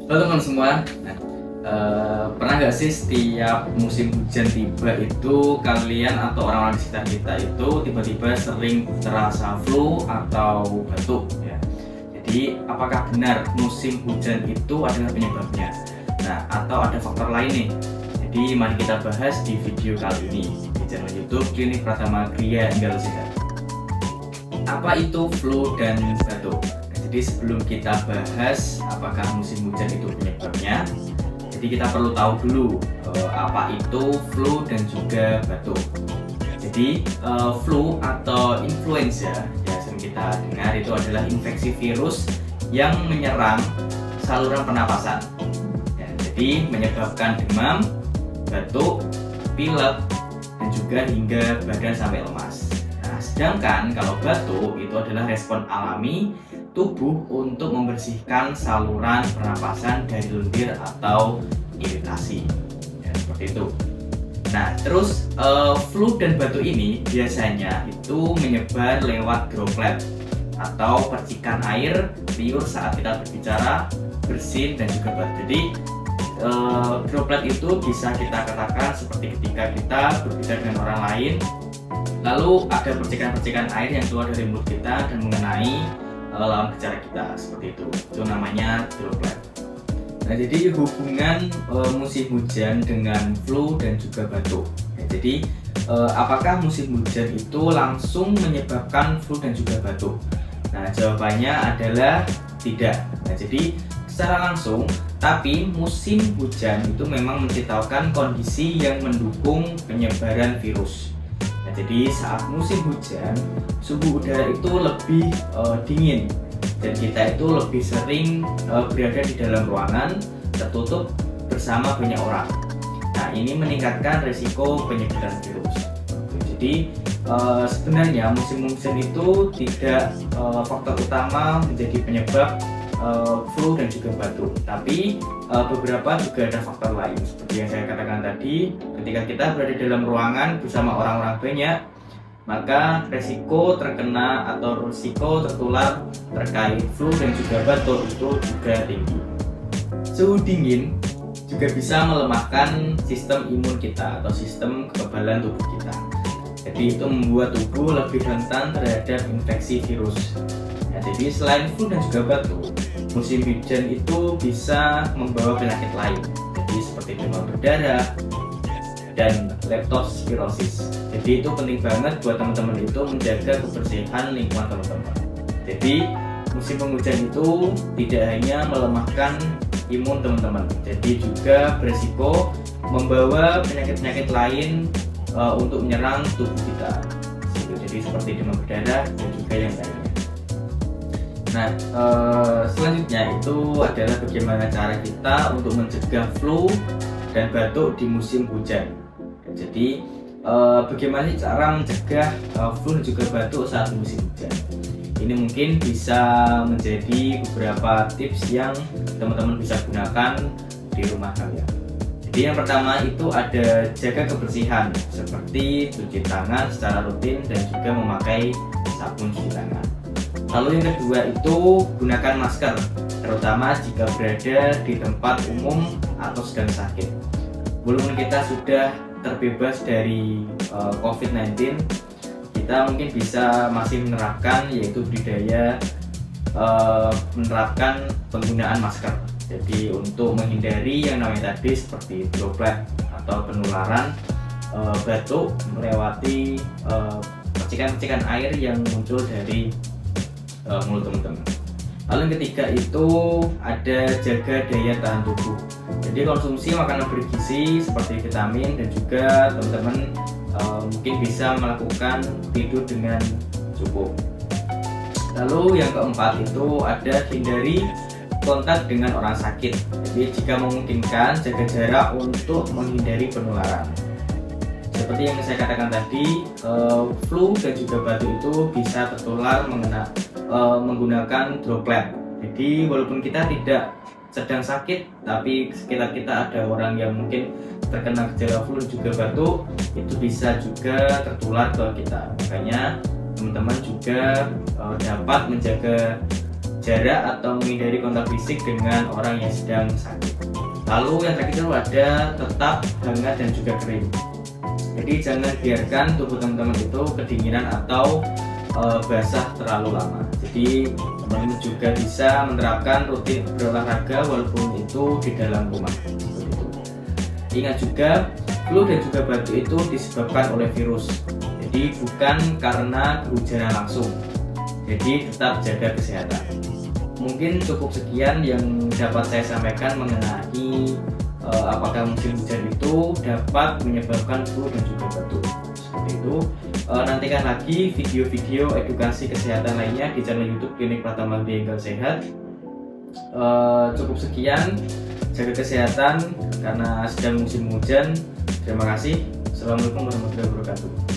Halo teman semua. Nah, pernah nggak sih setiap musim hujan tiba itu kalian atau orang-orang di sekitar kita itu tiba-tiba sering terasa flu atau batuk ya? Jadi apakah benar musim hujan itu adalah penyebabnya? Nah, atau ada faktor lain nih? Jadi mari kita bahas di video kali ini di channel YouTube Klinik Pratama Gria Enggal Sehat. Apa itu flu dan batuk? Jadi sebelum kita bahas apakah musim hujan itu penyebabnya, jadi kita perlu tahu dulu apa itu flu dan juga batuk. Jadi flu atau influenza ya sering kita dengar itu adalah infeksi virus yang menyerang saluran pernapasan. Ya, jadi menyebabkan demam, batuk, pilek, dan juga hingga badan sampai lemas. Nah, sedangkan kalau batuk itu adalah respon alami tubuh untuk membersihkan saluran pernapasan dari lendir atau iritasi ya, seperti itu. Nah terus flu dan batuk ini biasanya itu menyebar lewat droplet atau percikan air liur saat kita berbicara, bersin dan juga batuk. Jadi droplet itu bisa kita katakan seperti ketika kita berbicara dengan orang lain, lalu ada percikan-percikan air yang keluar dari mulut kita dan mengenai lawan bicara kita, seperti itu namanya droplet. Nah jadi hubungan musim hujan dengan flu dan juga batuk ya, jadi apakah musim hujan itu langsung menyebabkan flu dan juga batuk? Nah jawabannya adalah tidak. Nah jadi secara langsung, tapi musim hujan itu memang menciptakan kondisi yang mendukung penyebaran virus. Jadi saat musim hujan, suhu udara itu lebih dingin dan kita itu lebih sering berada di dalam ruangan tertutup bersama banyak orang. Nah ini meningkatkan risiko penyebaran virus. Jadi sebenarnya musim hujan itu tidak faktor utama menjadi penyebab flu dan juga batuk, tapi beberapa juga ada faktor lain seperti yang saya katakan tadi. Ketika kita berada dalam ruangan bersama orang-orang banyak, maka resiko terkena atau resiko tertular terkait flu dan juga batuk itu juga tinggi. Suhu dingin juga bisa melemahkan sistem imun kita atau sistem kekebalan tubuh kita. Jadi itu membuat tubuh lebih rentan terhadap infeksi virus. Nah, jadi selain flu dan juga batuk, musim hujan itu bisa membawa penyakit lain, jadi seperti demam berdarah dan leptospirosis. Jadi itu penting banget buat teman-teman itu menjaga kebersihan lingkungan teman-teman. Jadi musim penghujan itu tidak hanya melemahkan imun teman-teman, jadi juga beresiko membawa penyakit-penyakit lain untuk menyerang tubuh kita. Jadi seperti demam berdarah dan juga yang lainnya. Nah, selanjutnya itu adalah bagaimana cara kita untuk mencegah flu dan batuk di musim hujan. Jadi, bagaimana sih cara mencegah flu dan juga batuk saat musim hujan? Ini mungkin bisa menjadi beberapa tips yang teman-teman bisa gunakan di rumah kalian. Jadi yang pertama itu ada jaga kebersihan, seperti cuci tangan secara rutin dan juga memakai sabun cuci tangan. Lalu yang kedua itu gunakan masker, terutama jika berada di tempat umum atau sedang sakit. Walaupun kita sudah terbebas dari COVID-19, kita mungkin bisa masih menerapkan yaitu budaya menerapkan penggunaan masker. Jadi untuk menghindari yang namanya tadi seperti droplet atau penularan batuk melewati percikan-percikan air yang muncul dari mulut teman-teman. Lalu yang ketiga itu ada jaga daya tahan tubuh. Jadi konsumsi makanan bergizi seperti vitamin dan juga teman-teman mungkin bisa melakukan tidur dengan cukup. Lalu yang keempat itu ada hindari kontak dengan orang sakit. Jadi jika memungkinkan jaga jarak untuk menghindari penularan. Seperti yang saya katakan tadi, flu dan juga batuk itu bisa tertular menggunakan droplet. Jadi walaupun kita tidak sedang sakit, tapi sekitar kita ada orang yang mungkin terkena gejala flu dan juga batuk, itu bisa juga tertular ke kita. Makanya teman-teman juga dapat menjaga jarak atau menghindari kontak fisik dengan orang yang sedang sakit. Lalu yang terakhir itu ada tetap hangat dan juga kering. Jadi jangan biarkan tubuh teman-teman itu kedinginan atau basah terlalu lama. Jadi teman-teman juga bisa menerapkan rutin berolahraga walaupun itu di dalam rumah. Ingat juga, flu dan juga batuk itu disebabkan oleh virus. Jadi bukan karena kehujanan langsung. Jadi tetap jaga kesehatan. Mungkin cukup sekian yang dapat saya sampaikan mengenai apakah musim hujan itu dapat menyebabkan flu dan juga batuk. Seperti itu. Nantikan lagi video-video edukasi kesehatan lainnya di channel YouTube Klinik Pratama Bengkel Sehat. Cukup sekian. Jaga kesehatan karena sedang musim hujan. Terima kasih. Assalamualaikum warahmatullahi wabarakatuh.